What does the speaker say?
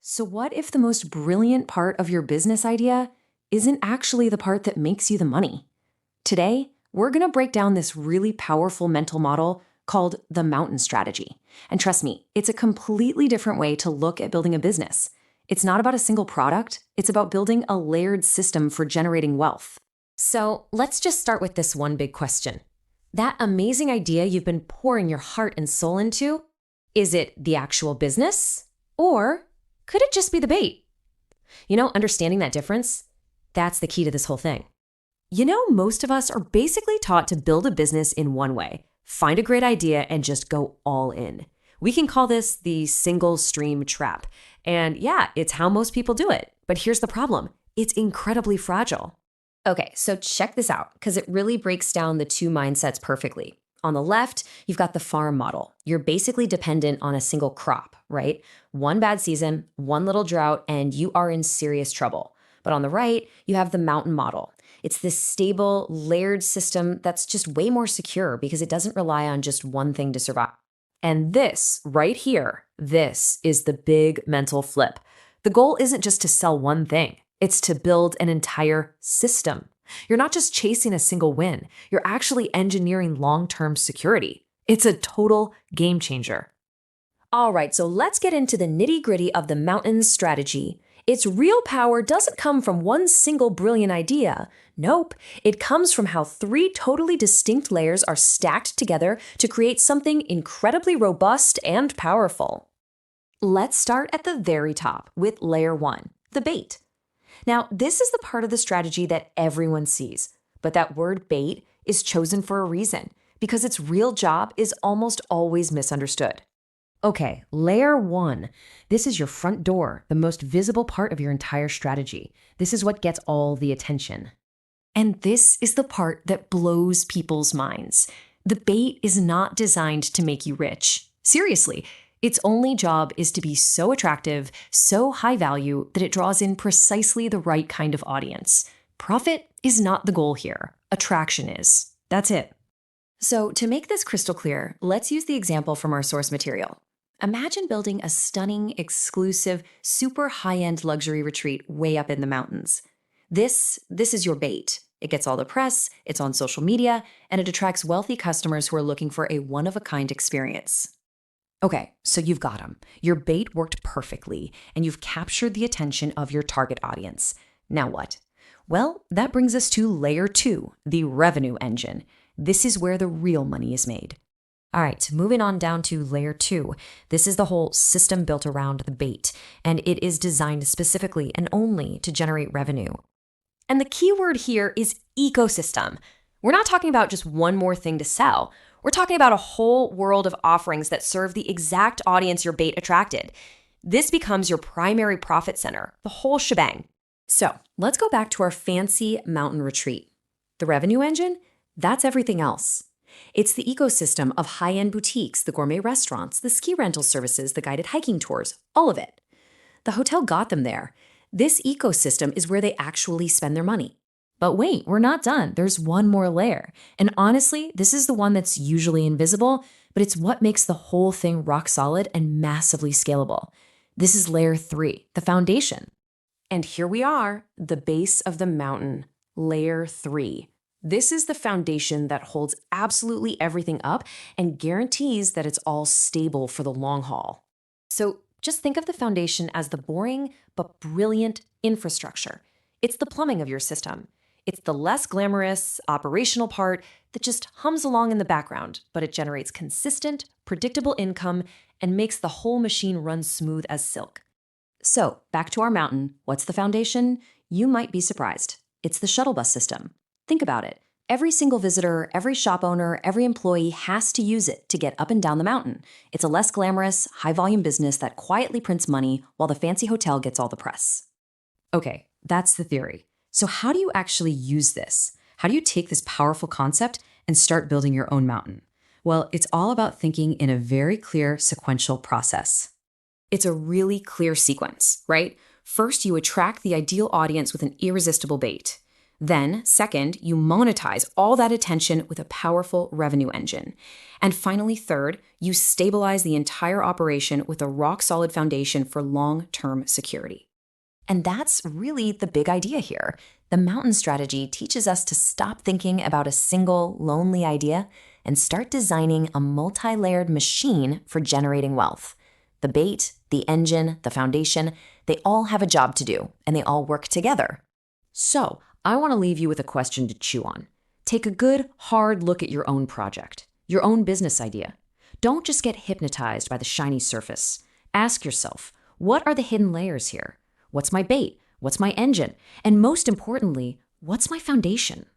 So what if the most brilliant part of your business idea isn't actually the part that makes you the money? Today, we're going to break down this really powerful mental model called the mountain strategy. And trust me, it's a completely different way to look at building a business. It's not about a single product, it's about building a layered system for generating wealth. So let's just start with this one big question. That amazing idea you've been pouring your heart and soul into, is it the actual business? Or could it just be the bait? Understanding that difference, that's the key to this whole thing. Most of us are basically taught to build a business in one way, find a great idea and just go all in. We can call this the single stream trap. And yeah, it's how most people do it. But here's the problem. It's incredibly fragile. Okay, so check this out, because it really breaks down the two mindsets perfectly. On the left, you've got the farm model. You're basically dependent on a single crop, right? One bad season, one little drought, and you are in serious trouble. But on the right, you have the mountain model. It's this stable, layered system that's just way more secure because it doesn't rely on just one thing to survive. And this right here, this is the big mental flip. The goal isn't just to sell one thing. It's to build an entire system. You're not just chasing a single win. You're actually engineering long-term security. It's a total game changer. All right, so let's get into the nitty-gritty of the mountain strategy. Its real power doesn't come from one single brilliant idea. Nope, it comes from how three totally distinct layers are stacked together to create something incredibly robust and powerful. Let's start at the very top with layer 1, the bait. Now, this is the part of the strategy that everyone sees, but that word bait is chosen for a reason because its real job is almost always misunderstood. Okay, layer 1. This is your front door, the most visible part of your entire strategy. This is what gets all the attention. And this is the part that blows people's minds. The bait is not designed to make you rich. Seriously, its only job is to be so attractive, so high value that it draws in precisely the right kind of audience. Profit is not the goal here. Attraction is. That's it. So to make this crystal clear, let's use the example from our source material. Imagine building a stunning, exclusive, super high-end luxury retreat way up in the mountains. This is your bait. It gets all the press, it's on social media, and it attracts wealthy customers who are looking for a one-of-a-kind experience. Okay, so you've got them. Your bait worked perfectly, and you've captured the attention of your target audience. Now what? Well, that brings us to layer 2, the revenue engine. This is where the real money is made. All right, moving on down to layer 2. This is the whole system built around the bait, and it is designed specifically and only to generate revenue. And the key word here is ecosystem. We're not talking about just one more thing to sell. We're talking about a whole world of offerings that serve the exact audience your bait attracted. This becomes your primary profit center, the whole shebang. So let's go back to our fancy mountain retreat. The revenue engine, that's everything else. It's the ecosystem of high-end boutiques, the gourmet restaurants, the ski rental services, the guided hiking tours, all of it. The hotel got them there. This ecosystem is where they actually spend their money. But wait, we're not done. There's one more layer. And honestly, this is the one that's usually invisible, but it's what makes the whole thing rock solid and massively scalable. This is layer 3, the foundation. And here we are, the base of the mountain, layer 3. This is the foundation that holds absolutely everything up and guarantees that it's all stable for the long haul. So just think of the foundation as the boring but brilliant infrastructure. It's the plumbing of your system. It's the less glamorous, operational part that just hums along in the background, but it generates consistent, predictable income and makes the whole machine run smooth as silk. So back to our mountain, what's the foundation? You might be surprised. It's the shuttle bus system. Think about it. Every single visitor, every shop owner, every employee has to use it to get up and down the mountain. It's a less glamorous, high-volume business that quietly prints money while the fancy hotel gets all the press. Okay, that's the theory. So how do you actually use this? How do you take this powerful concept and start building your own mountain? Well, it's all about thinking in a very clear sequential process. It's a really clear sequence, right? First, you attract the ideal audience with an irresistible bait. Then, second, you monetize all that attention with a powerful revenue engine. And finally, third, you stabilize the entire operation with a rock-solid foundation for long-term security. And that's really the big idea here. The mountain strategy teaches us to stop thinking about a single, lonely idea and start designing a multi-layered machine for generating wealth. The bait, the engine, the foundation, they all have a job to do, and they all work together. So, I want to leave you with a question to chew on. Take a good, hard look at your own project, your own business idea. Don't just get hypnotized by the shiny surface. Ask yourself, what are the hidden layers here? What's my bait? What's my engine? And most importantly, what's my foundation?